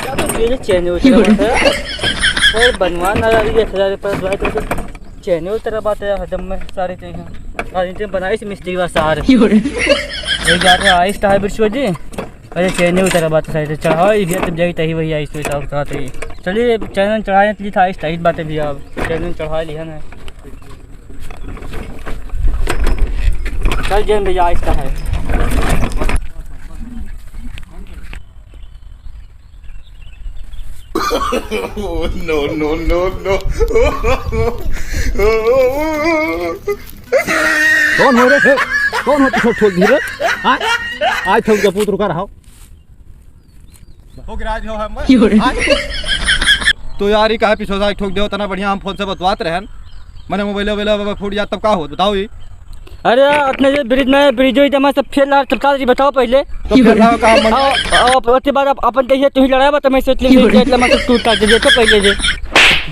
ये चैन बनवा ना 1000 रुपये तो चैन उतर बात है हजम में सारे चाहिए बनाई से मिस्त्री का सार आहिस्ता है बिरसो जी। अरे चैन उतर बात सारे चढ़ाओ तब जाएगी तही वही आहिस्ता उतराते ही। चलिए चैनल चढ़ाए तो था आहिस्ता ही बातें भी आप चैनल चढ़ा लिया ना। चल जैन भैया आहिस्ता है। No, no, no, no. कौन हो रे? कौन हो तू ठोक धीरे? आज ठोक जा पुत्र का रहो। हो गिराज हो हम। तो यार ये काहे पीछे से ठोक दे तना बढ़िया हम फोन से बतवात रहन। मैंने मोबाइल फूट जा तब का हो बताओ ये। अरे अपने जो ब्रिज में ब्रिज हुई जमा सब फेल चलका जी बताओ पहले तो फिर ना का मन उसके बाद अपन कहिए तू ही लड़ाई बता मैं सोच ली मतलब मतलब टूटा जे तो पहले जे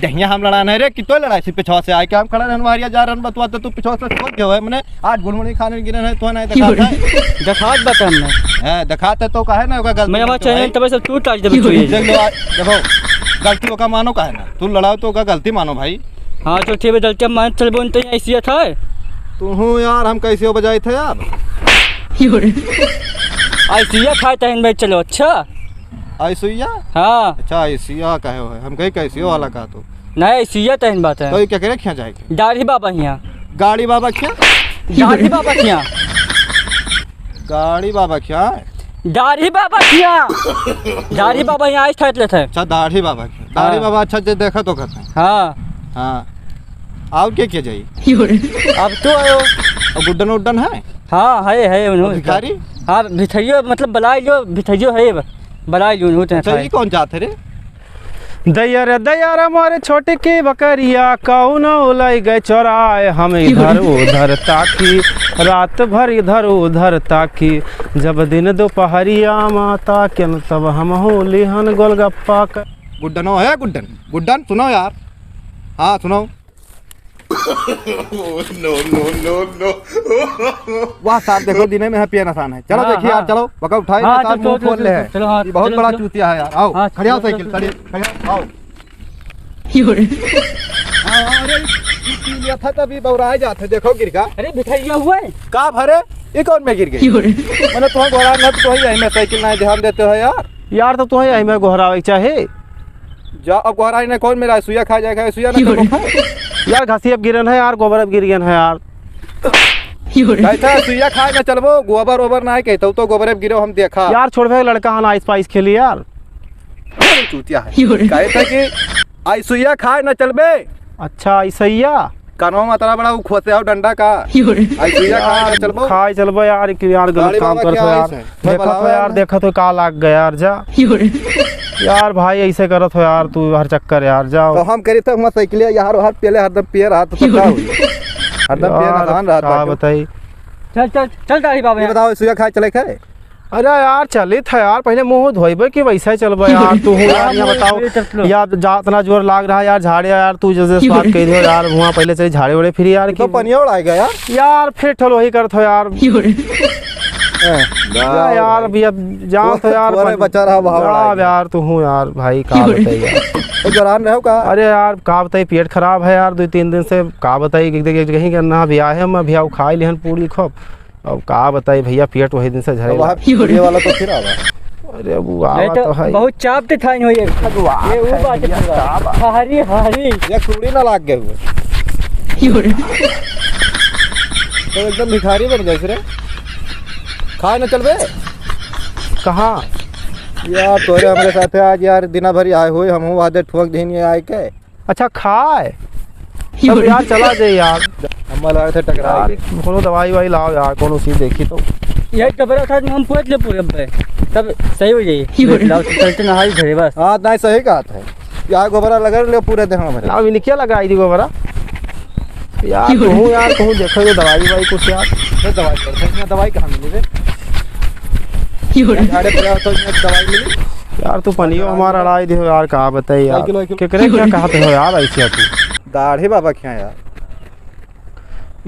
दहिया हम लड़ा नहीं रे कितो लड़ाई से पीछे से आए के हम खड़ा रहन मारिया जा रन बतवा तो तू पीछे से ठोक गयो है मैंने आज गुड़मुड़ी खाने गिरन है तो नहीं दिखात बता हमने है दिखाते तो काहे ना गलती मैं हमारा चैनल तब सब टूटा दे देखो गलती का मानो काहे ना तू लड़ाओ तो का गलती मानो भाई। हां तो ठीक है गलती मान चल बोल तो ऐसी था तू हूँ यार हम कैसे हो बजाए थे यार ऐसी खाए तहन भाई चलो अच्छा ऐसिया हाँ अच्छा ऐसिया कहे हो हम कहीं कैसे हो वाला कहा तो नहीं ऐसी तहन बात है। तो ये क्या करे क्या जाएगी दाढ़ी बाबा यहाँ गाड़ी बाबा क्या दाढ़ी बाबा यहाँ गाड़ी बाबा क्या दाढ़ी बाबा यहाँ दाढ़ी बाबा यहाँ आए थे अच्छा दाढ़ी बाबा क्या दाढ़ी बाबा अच्छा जो देखा तो कहते हैं हाँ हाँ और क्या जाइए अब तो आयो और गुड्डन उड्डन है हाँ है भिखारी हाँ भिथैयो मतलब बलाई लो भिथैयो है बलाई लो अच्छा ये कौन जाते रे दैया मोरे छोटे की बकरिया कौन उलई गए चौराए हम इधर उधर ताकी रात भर इधर उधर ताकी जब दिन दोपहरिया माता के तब हम हो लिहन गोलगप्पा का गुड्डन हो है गुड्डन गुड्डन सुनो यार हाँ सुनो नो नो नो नो वाह साहब देखो दिने में है पियन आसान है चलो देखिए यार चलो बका उठाए साहब मुंह खोल ले है ये बहुत बड़ा चूतिया है यार आओ खड़े आओ साइकिल खड़े आओ अरे लिया था तभी बौराए जाते देखो गिर गया अरे भिथैया हुआ है का भरे ये कौन में गिर गई मैंने तुम्हें घोड़ा न तो यही में साइकिल नहीं ध्यान देते हो यार तो तुम्हें यही में घोरावे चाहे जा अब घोड़ा ने कौन मेरा सुइया खा जाएगा सुइया ना यार घासी अब गिरन है यार गोबर अब गिर गन है यार कैसा सुइया खाए ना चलबो गोबर ओबर ना कहते तो गोबर अब गिरो हम देखा यार छोड़वे लड़का हन आइस पाइस खेली यार चूतिया है कहता कि आई सुइया खाए ना चलबे अच्छा ऐसैया कानवा में इतना बड़ा वो खोते आओ डंडा का आई सुइया खाए ना चलबो खाए चलबो यार कि यार गलत काम कर तो यार देखो तो यार देखो तो का लाग गया यार जा यार भाई ऐसे करत हो यार तू हर चक्कर यार जाओ तो हम करी तो हम साइकिल यार हाथ पहले हरदम पियर हाथ तो क्या हुई हरदम पियर आसान रहा था बताई चल चल चल दाढ़ी बाबा ये बताओ सुइया खाए चले खाए अरे यार चले था यार पहले मुंह धोइबे कि वैसा ही चलबे यार तू यार ये बताओ यार जा इतना जोर लाग रहा है यार झाड़े यार तू जैसे बात कह दो यार मुंह पहले से झाड़े उड़े फिर यार तो पनिया उड़ाएगा यार फिर ठोल वही करत हो यार यार अभी अब जाओ तो यार बचा रहा भाव यार तू हूँ यार भाई का बताइए यार जरान रहो का अरे यार का बताइए पेट खराब है यार 2-3 दिन से का बताइए कहीं करना भी आए हम अभी खाई लिहन पूरी खूब अब का बताइए भैया पेट वही दिन से झरे वाला तो फिर आवा अरे वो आवा तो है बहुत चाप ते थाई होई ये वो बात है हरी हरी ये कुड़ी ना लाग गए हुए तो एकदम भिखारी बन गए रे खाए ना चलबे कहाँ यार तोरे हमारे साथ आज यार दिना भरी आए हुए हम वादे ठोक दिन ये आए के अच्छा खाए तब यार चला जाए यार हम आए थे टकरा कोनो दवाई वाई लाओ यार कोनो चीज देखी तो यही कबरा था हम पूछ ले पूरे तब सही हो जाए लाओ चलते नहाई घरे बस हां नहीं सही कहा था यार गोबरा लगा ले पूरे देह में लाओ इन्हें क्या लगाई थी गोबरा यार कहूँ यार कहूँ देखो ये दवाई वाई कुछ यार दवाई कर दवाई कहाँ मिली रे झाड़े पर तो दवाई मिली यार तू पनियो हमारा अड़ाई दे यार कहा बताइए यार केकरे क्या कहते हो यार ऐसे तू दाढ़ी बाबा क्या यार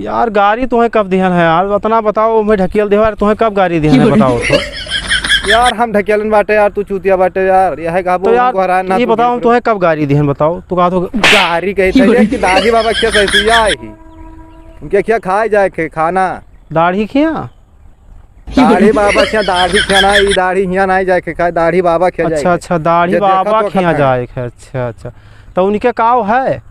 यार गाड़ी तुम्हें कब दिहन है यार उतना बताओ मैं ढकेल दे यार तुम्हें कब गाड़ी दिहन है बताओ तो यार हम ढकेलन बाटे यार, तू चूतिया बाटे यार, यह कहा तो यार ये बताओ तो है कब गाड़ी दिहन बताओ तू कहा तो गाड़ी कही थी कि दाढ़ी बाबा क्या सही आई उनके क्या खाए जाए के खाना दाढ़ी खिया दाढ़ी बाबा क्या दाढ़ी खाना ई दाढ़ी हिया नहीं जाए के खाए दाढ़ी बाबा क्या जाए। अच्छा अच्छा दाढ़ी बाबा खिया जाए के अच्छा अच्छा तो उनके काव है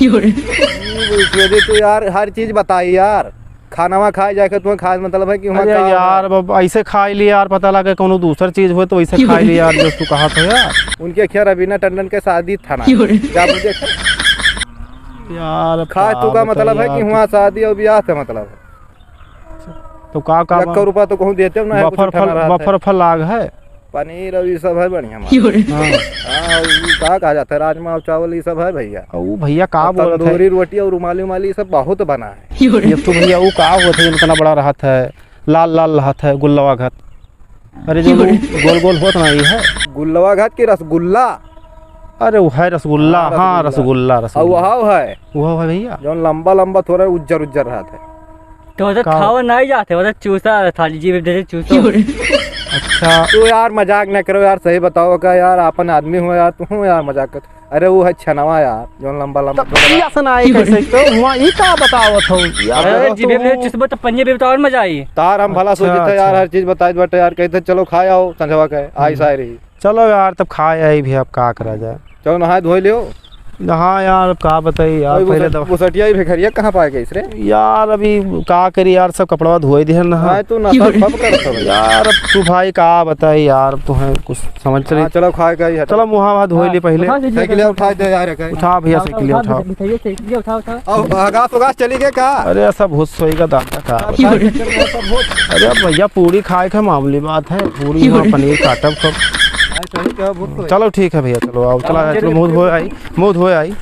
तो यार हर चीज बताई यार, खाना वहाँ खाए जाके तुम्हें खास मतलब है कि अरे यार ऐसे खा लिया यार, पता लगे कोनो दूसर चीज हो तो ऐसे खा लिया यार जो तू कहा था यार। उनके क्या रवीना टंडन के शादी था ना यार खाए तू का मतलब है कि वहाँ शादी और ब्याह से मतलब है तो का 1 रुपया तो कहूँ देते हो ना, बफर फल लाग है पनीर और ये सब है बढ़िया। कहा जाता है राजमा और चावल ये सब है भैया। वो भैया का बोल रहे थे रोटी और रुमाली उमाली सब बहुत बना है। ये तो भैया वो का हुआ था इतना बड़ा रहा था, लाल लाल रहा था गुल्लवा घाट, अरे जो गोल गोल होता ना ये है गुल्लवा घाट की रसगुल्ला। अरे वो है रसगुल्ला, हाँ रसगुल्ला रसगुल्ला है वो है भैया जो लंबा लंबा थोड़ा उज्जर उज्जर रहा था। तो खावा नहीं जाते वो चूसा थाली जी में चूसा। अच्छा तो यार मजाक न करो यार, सही बताओ का यार, अपन आदमी हो यार, तू यार मजाक कर। अरे वो है छनवा यार जो लंबा लंबा कैसे तो हुआ ये का बताओ था यार जीबे में चुसबो तो पन्ने में बताओ मजा आई तार हम भला सोचे थे यार, हर चीज बताई बटे यार, कहते चलो खाए आओ संजवा के आई साई रही। चलो यार तब खाए आई भी, अब का करा जाए, चलो नहाए धोए लियो। हाँ यार अब का बताइए यार, पहले तो बुसटिया ही भिखरिया कहाँ पाए गई रे यार, अभी का करी यार, सब कपड़ा धोए दिए ना तू ना यार, अब तू भाई का बताई यार, तू है कुछ समझ चली। चलो खाए गई, चलो मुँह हाथ धोए ली पहले, साइकिल उठा दे यार, उठा भैया साइकिल उठा चली गए का। अरे ऐसा भूत सोएगा दादा का, अरे भैया पूरी खाए का मामूली बात है, पूरी पनीर काटब सब। चलो ठीक है भैया, चलो आओ, चला मुँह धोए आई।